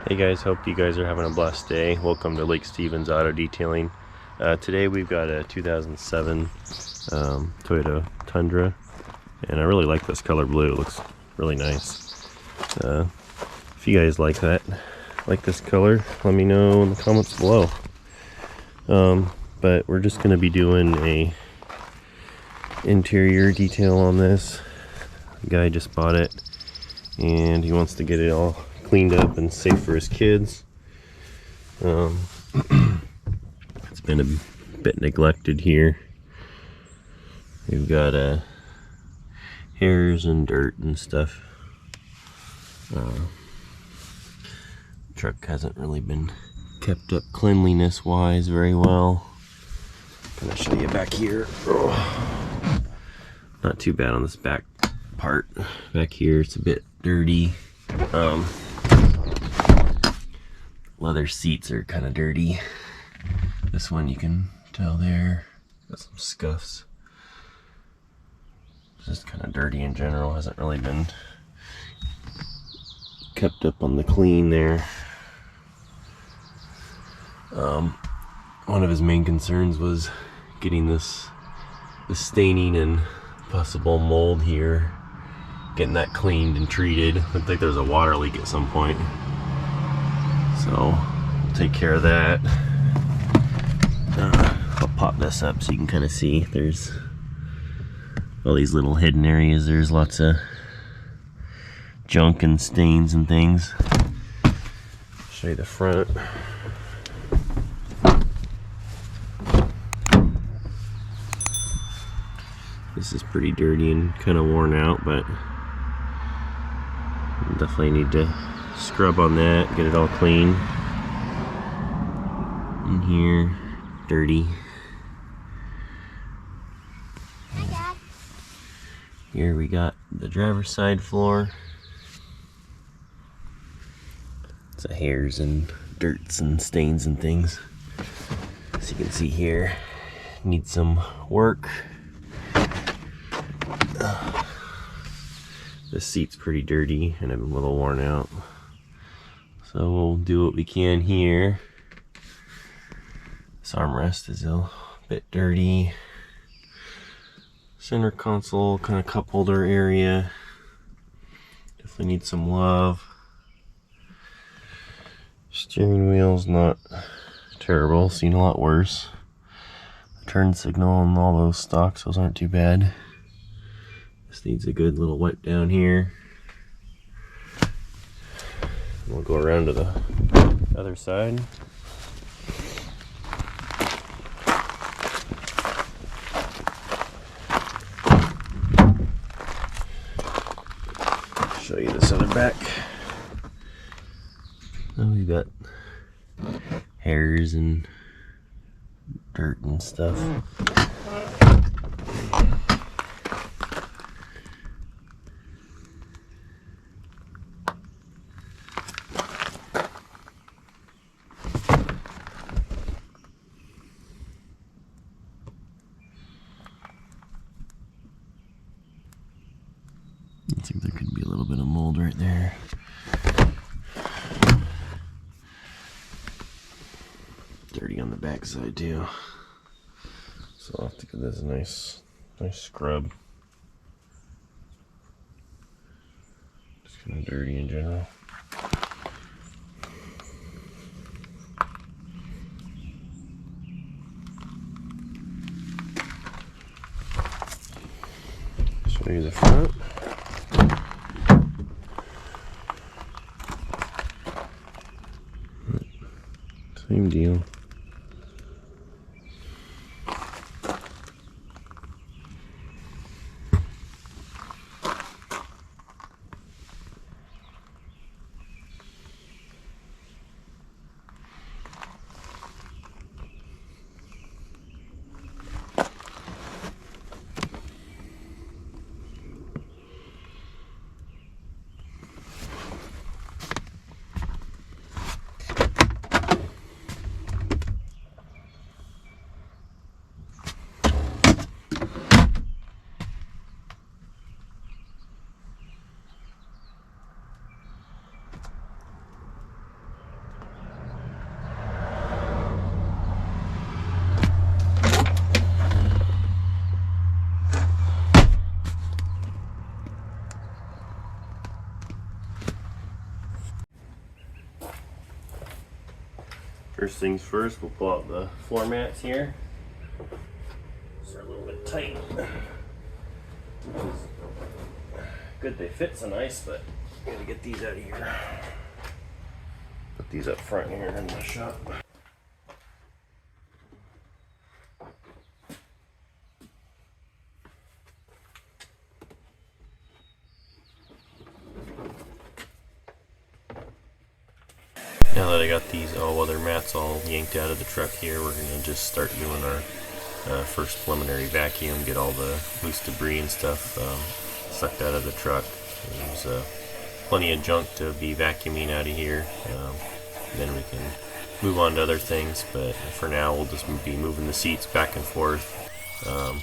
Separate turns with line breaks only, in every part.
Hey guys, hope you guys are having a blessed day. Welcome to Lake Stevens Auto Detailing. Today we've got a 2007 Toyota Tundra, and I really like this color blue. It looks really nice. If you guys like this color, let me know in the comments below. But we're just going to be doing a interior detail on this. The guy just bought it and he wants to get it all cleaned up and safe for his kids. It's been a bit neglected here. We've got hairs and dirt and stuff. Truck hasn't really been kept up cleanliness wise very well. I'm gonna show you back here. Oh, not too bad on this back part. Back here it's a bit dirty. Leather seats are kind of dirty. This one you can tell there, got some scuffs. Just kind of dirty in general, hasn't really been kept up on the clean there. One of his main concerns was getting the staining and possible mold here, getting that cleaned and treated. Looked like there's a water leak at some point, so we'll take care of that. I'll pop this up so you can kind of see there's all these little hidden areas. There's lots of junk and stains and things. Show you the front. This is pretty dirty and kind of worn out, but definitely need to scrub on that, get it all clean. In here, dirty.
Hi, Dad.
Here we got the driver's side floor. It's hairs and dirts and stains and things. As you can see here, needs some work. This seat's pretty dirty and a little worn out, so we'll do what we can here. This armrest is a bit dirty. Center console, kind of cup holder area, definitely needs some love. Steering wheel's not terrible, seen a lot worse. The turn signal and all those stocks, those aren't too bad. This needs a good little wipe down here. We'll go around to the other side. Show you this other back. Oh, we've got hairs and dirt and stuff. I think there could be a little bit of mold right there. Dirty on the back side too. So I'll have to give this a nice scrub. Just kind of dirty in general. Show you the front. Same deal. First things first, we'll pull out the floor mats here. They're a little bit tight. Good, they fit so nice, but I'm gonna get these out of here. Put these up front here in the shop. Now that I got these all-weather mats all yanked out of the truck here, we're going to just start doing our first preliminary vacuum, get all the loose debris and stuff sucked out of the truck. There's plenty of junk to be vacuuming out of here. Then we can move on to other things, but for now we'll just be moving the seats back and forth,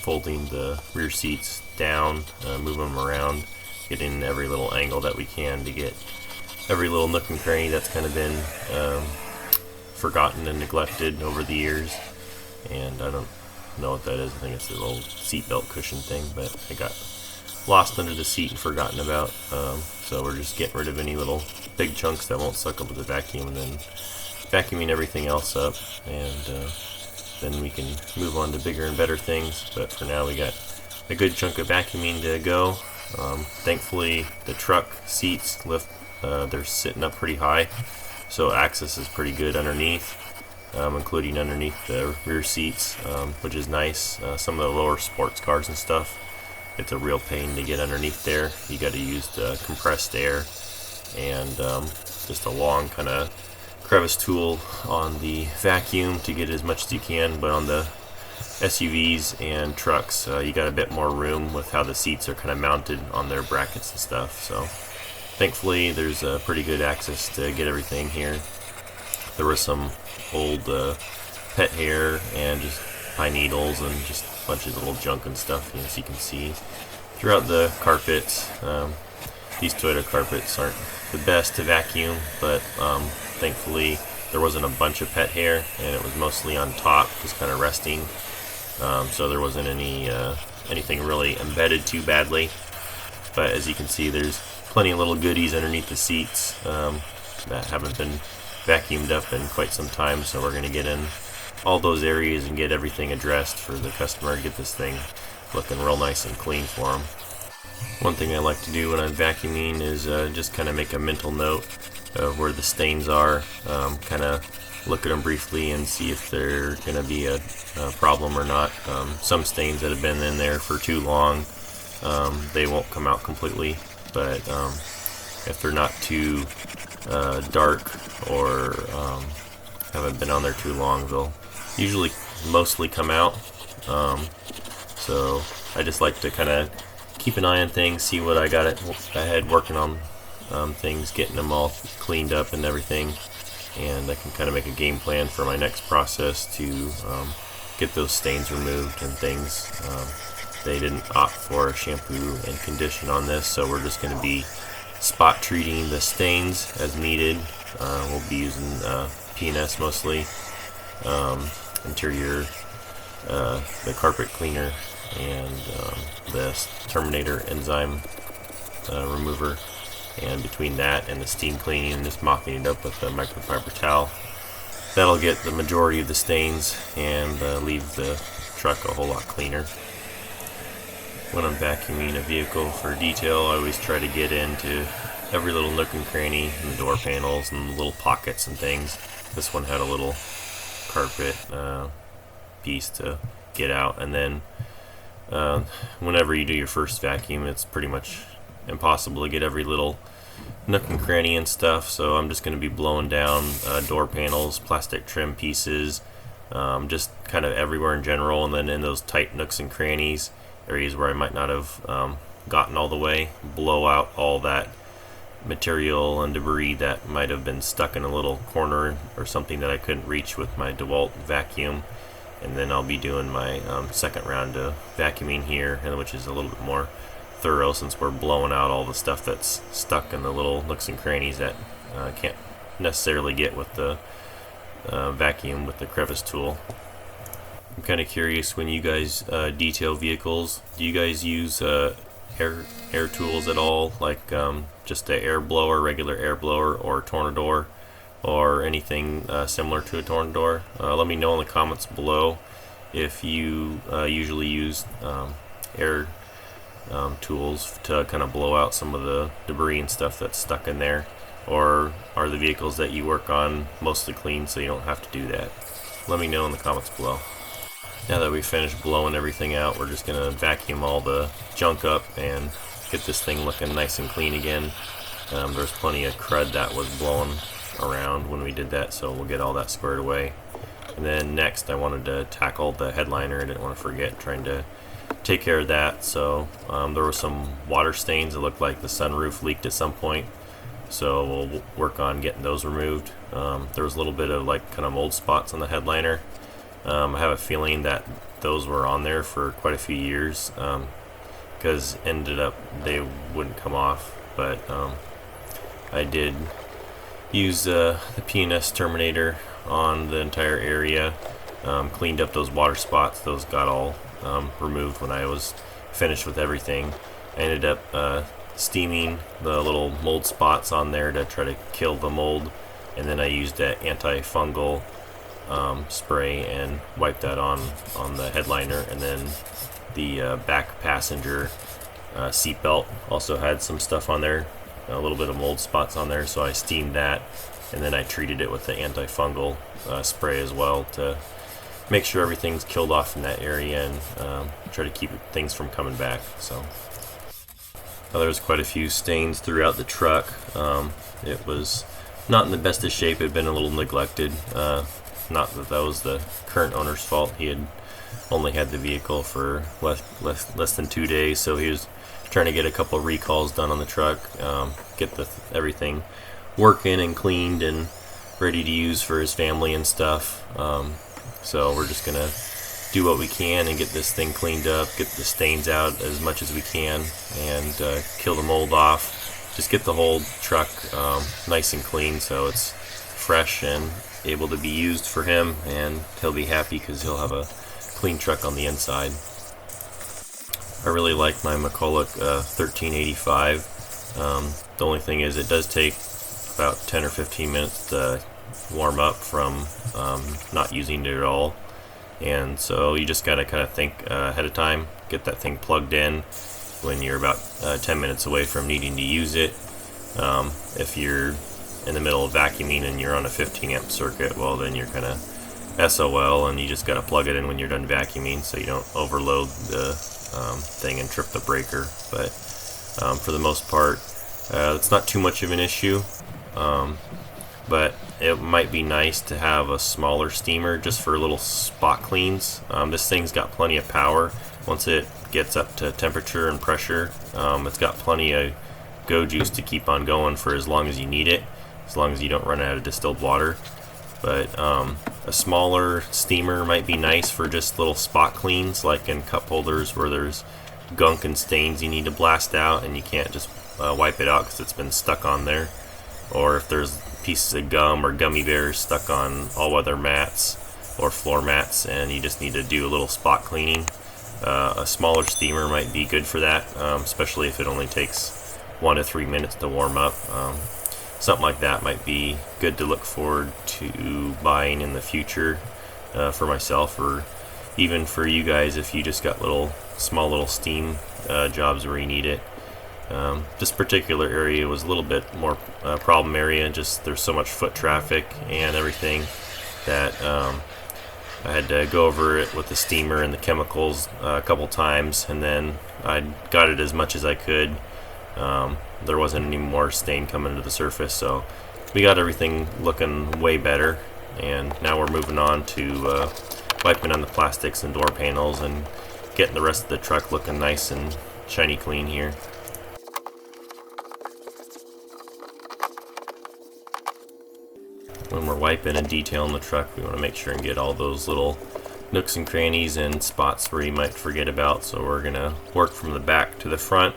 folding the rear seats down, moving them around, getting every little angle that we can to get every little nook and cranny that's kind of been forgotten and neglected over the years. And I don't know what that is. I think it's a little seat belt cushion thing, but it got lost under the seat and forgotten about. So we're just getting rid of any little big chunks that won't suck up with the vacuum, and then vacuuming everything else up, and then we can move on to bigger and better things. But for now we got a good chunk of vacuuming to go. Thankfully the truck seats lift, they're sitting up pretty high, so access is pretty good underneath, including underneath the rear seats, which is nice. Some of the lower sports cars and stuff, it's a real pain to get underneath there. You got to use the compressed air and just a long kind of crevice tool on the vacuum to get as much as you can. But on the SUVs and trucks, you got a bit more room with how the seats are kind of mounted on their brackets and stuff. So thankfully there's pretty good access to get everything here. There was some old pet hair and just pine needles and just a bunch of little junk and stuff, as you can see throughout the carpets. These Toyota carpets aren't the best to vacuum, but thankfully there wasn't a bunch of pet hair, and it was mostly on top, just kind of resting. So there wasn't anything really embedded too badly. But as you can see, there's plenty of little goodies underneath the seats that haven't been vacuumed up in quite some time, so we're going to get in all those areas and get everything addressed for the customer to get this thing looking real nice and clean for them. One thing I like to do when I'm vacuuming is just kind of make a mental note of where the stains are, kind of look at them briefly and see if they're going to be a problem or not. Some stains that have been in there for too long, they won't come out completely, but if they're not too dark or haven't been on there too long, they'll usually mostly come out. So I just like to kind of keep an eye on things, see what I got ahead working on things, getting them all cleaned up and everything, and I can kind of make a game plan for my next process to get those stains removed and things. They didn't opt for a shampoo and condition on this, so we're just going to be spot treating the stains as needed. We'll be using P&S mostly, interior, the carpet cleaner, and the Terminator enzyme remover. And between that and the steam cleaning and just mopping it up with the microfiber towel, that'll get the majority of the stains and leave the truck a whole lot cleaner. When I'm vacuuming a vehicle for detail, I always try to get into every little nook and cranny in the door panels and the little pockets and things. This one had a little carpet piece to get out, and then whenever you do your first vacuum, it's pretty much impossible to get every little nook and cranny and stuff, so I'm just going to be blowing down door panels, plastic trim pieces, just kind of everywhere in general, and then in those tight nooks and crannies, areas where I might not have gotten all the way, blow out all that material and debris that might have been stuck in a little corner or something that I couldn't reach with my DeWalt vacuum. And then I'll be doing my second round of vacuuming here, which is a little bit more thorough since we're blowing out all the stuff that's stuck in the little nooks and crannies that can't necessarily get with the vacuum with the crevice tool. I'm kind of curious, when you guys detail vehicles, do you guys use air tools at all, like just a air blower, regular air blower, or tornador or anything similar to a torn door. Let me know in the comments below if you usually use air tools to kind of blow out some of the debris and stuff that's stuck in there, or are the vehicles that you work on mostly clean so you don't have to do that? Let me know in the comments below. Now that we've finished blowing everything out, we're just going to vacuum all the junk up and get this thing looking nice and clean again. There's plenty of crud that was blowing around when we did that, so we'll get all that squared away. And then next I wanted to tackle the headliner. I didn't want to forget trying to take care of that. So there were some water stains. It looked like the sunroof leaked at some point, so we'll work on getting those removed. There was a little bit of like kind of mold spots on the headliner. I have a feeling that those were on there for quite a few years, because ended up they wouldn't come off. But I did use the P&S Terminator on the entire area, cleaned up those water spots. Those got all removed when I was finished with everything. I ended up steaming the little mold spots on there to try to kill the mold, and then I used that antifungal spray and wiped that on the headliner. And then the back passenger seat belt also had some stuff on there, a little bit of mold spots on there, so I steamed that, and then I treated it with the antifungal spray as well to make sure everything's killed off in that area and try to keep things from coming back. So there's quite a few stains throughout the truck. It was not in the best of shape. It had been a little neglected. Not that that was the current owner's fault. He had only had the vehicle for less than 2 days, so he was trying to get a couple of recalls done on the truck, get everything working and cleaned and ready to use for his family and stuff. So we're just gonna do what we can and get this thing cleaned up, get the stains out as much as we can, and kill the mold off. Just get the whole truck nice and clean so it's fresh and able to be used for him, and he'll be happy because he'll have a clean truck on the inside. I really like my McCulloch 1385. The only thing is it does take about 10 or 15 minutes to warm up from not using it at all, and so you just gotta kind of think ahead of time, get that thing plugged in when you're about 10 minutes away from needing to use it. If you're in the middle of vacuuming and you're on a 15 amp circuit, well then you're kind of SOL, and you just got to plug it in when you're done vacuuming so you don't overload the thing and trip the breaker. But for the most part, it's not too much of an issue, but it might be nice to have a smaller steamer just for little spot cleans. This thing's got plenty of power. Once it gets up to temperature and pressure, it's got plenty of go juice to keep on going for as long as you need it, as long as you don't run out of distilled water. But a smaller steamer might be nice for just little spot cleans, like in cup holders where there's gunk and stains you need to blast out and you can't just wipe it out because it's been stuck on there, or if there's pieces of gum or gummy bears stuck on all-weather mats or floor mats and you just need to do a little spot cleaning. A smaller steamer might be good for that, especially if it only takes 1 to 3 minutes to warm up. Something like that might be good to look forward to buying in the future, for myself, or even for you guys if you just got small little steam jobs where you need it. This particular area was a little bit more problem area. Just there's so much foot traffic and everything that I had to go over it with the steamer and the chemicals a couple times, and then I got it as much as I could. There wasn't any more stain coming to the surface, so we got everything looking way better. And now we're moving on to wiping on the plastics and door panels and getting the rest of the truck looking nice and shiny clean here. When we're wiping and detailing the truck, we want to make sure and get all those little nooks and crannies and spots where you might forget about. So we're going to work from the back to the front,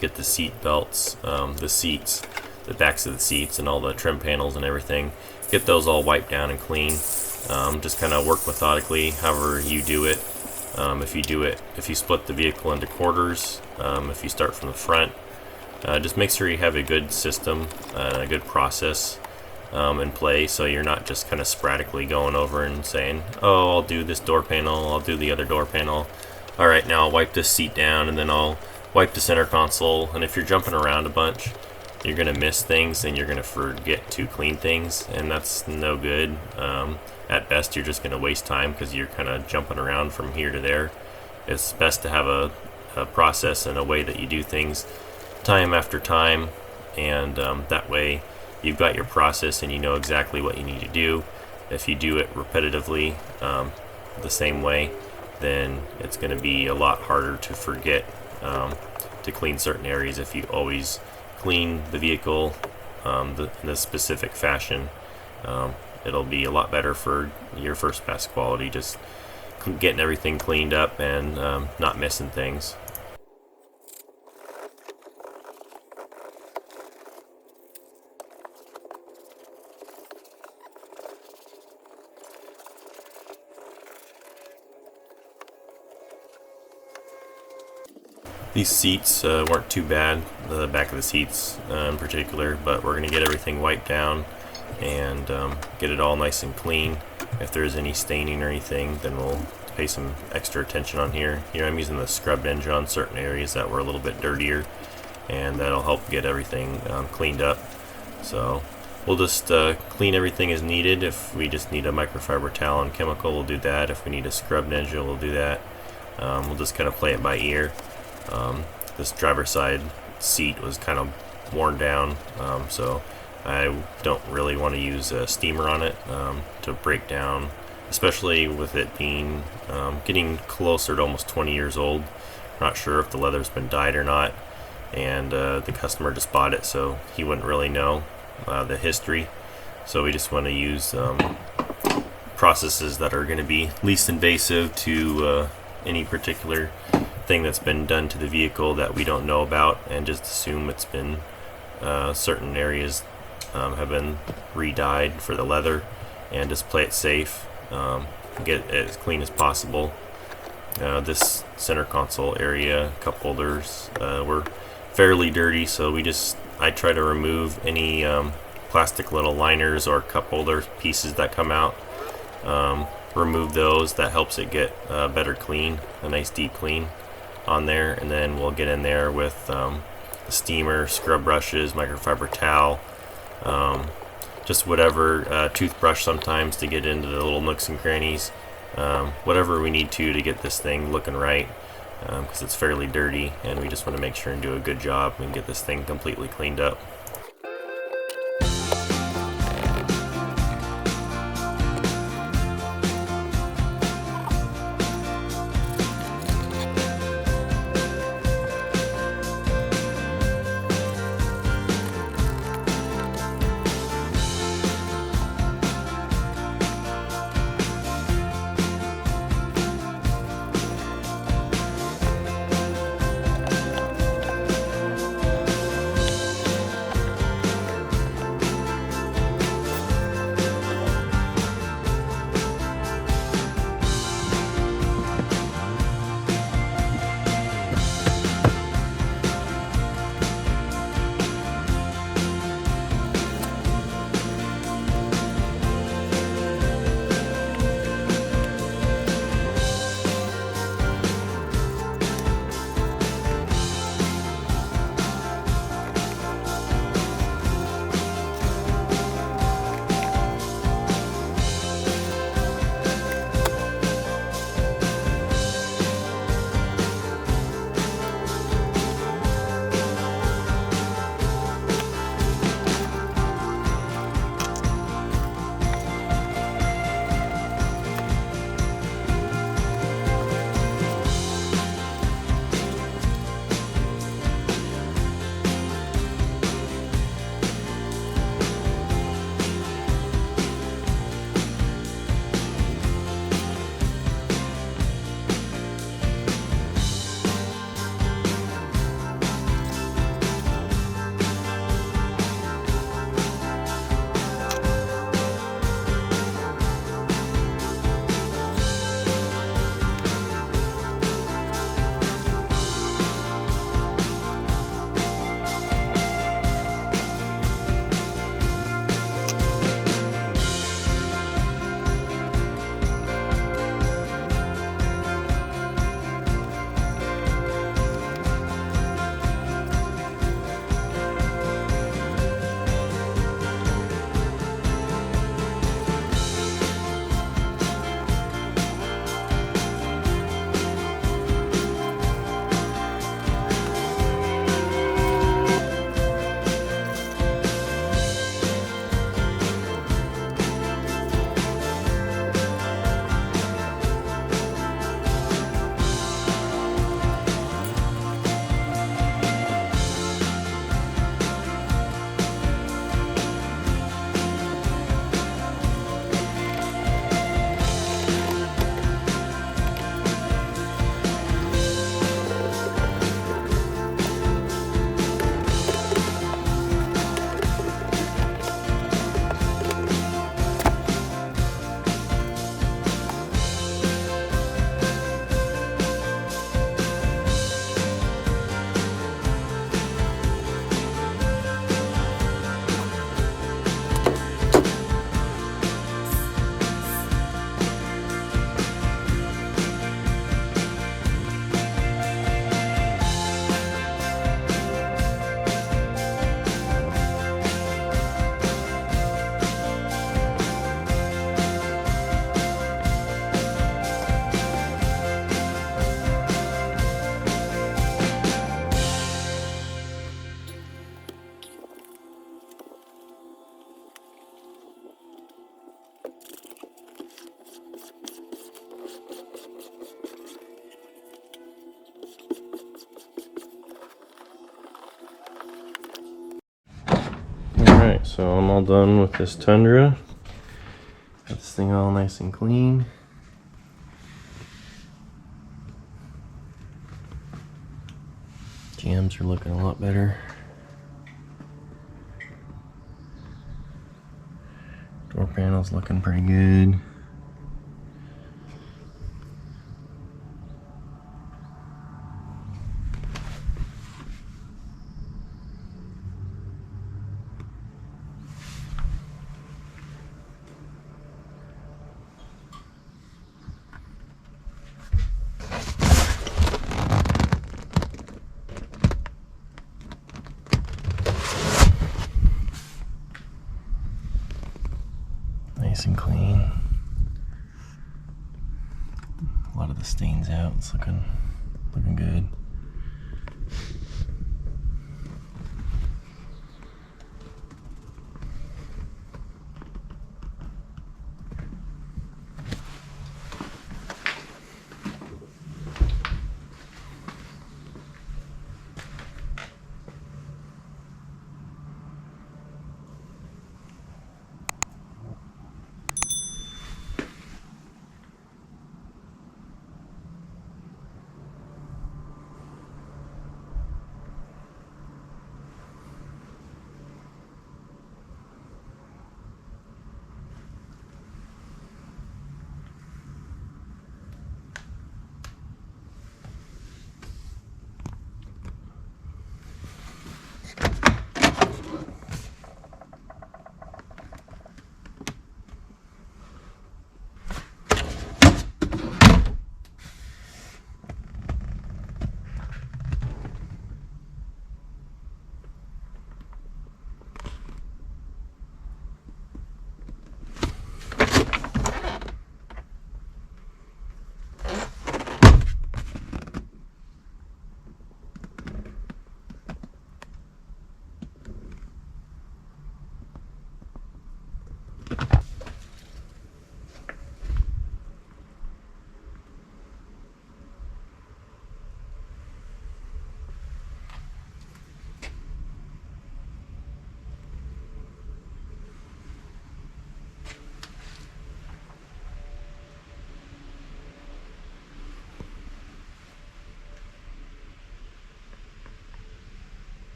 get the seat belts, the seats, the backs of the seats, and all the trim panels and everything. Get those all wiped down and clean. Just kind of work methodically, however you do it. If you split the vehicle into quarters, if you start from the front, just make sure you have a good system, a good process. in play, so you're not just kind of sporadically going over and saying, oh, I'll do this door panel, I'll do the other door panel. Alright, now I'll wipe this seat down, and then I'll wipe the center console. And if you're jumping around a bunch, you're going to miss things, and you're going to forget to clean things, and that's no good. At best, you're just going to waste time because you're kind of jumping around from here to there. It's best to have a process and a way that you do things time after time, and that way you've got your process and you know exactly what you need to do. If you do it repetitively the same way, then it's going to be a lot harder to forget to clean certain areas. If you always clean the vehicle in a specific fashion, it'll be a lot better for your first pass quality, just getting everything cleaned up and not missing things. These seats weren't too bad, the back of the seats in particular, but we're going to get everything wiped down and get it all nice and clean. If there's any staining or anything, then we'll pay some extra attention on here. Here I'm using the scrubbed engine on certain areas that were a little bit dirtier, and that'll help get everything cleaned up. So we'll just clean everything as needed. If we just need a microfiber towel and chemical, we'll do that. If we need a scrubbed engine, we'll do that. We'll just kind of play it by ear. This driver's side seat was kind of worn down, so I don't really want to use a steamer on it to break down, especially with it being getting closer to almost 20 years old. Not sure if the leather's been dyed or not, and the customer just bought it, so he wouldn't really know the history. So we just want to use processes that are going to be least invasive to any particular thing that's been done to the vehicle that we don't know about, and just assume it's been certain areas have been re-dyed for the leather, and just play it safe, get it as clean as possible. This center console area, cup holders were fairly dirty, so I try to remove any plastic little liners or cup holder pieces that come out. Remove those. That helps it get better clean, a nice deep clean on there. And then we'll get in there with the steamer, scrub brushes, microfiber towel, just whatever, toothbrush sometimes to get into the little nooks and crannies, whatever we need to get this thing looking right, because it's fairly dirty, and we just want to make sure and do a good job and get this thing completely cleaned up. So I'm all done with this Tundra. Got this thing all nice and clean. Jams are looking a lot better. Door panel's looking pretty good. Nice and clean. A lot of the stains out. It's looking good.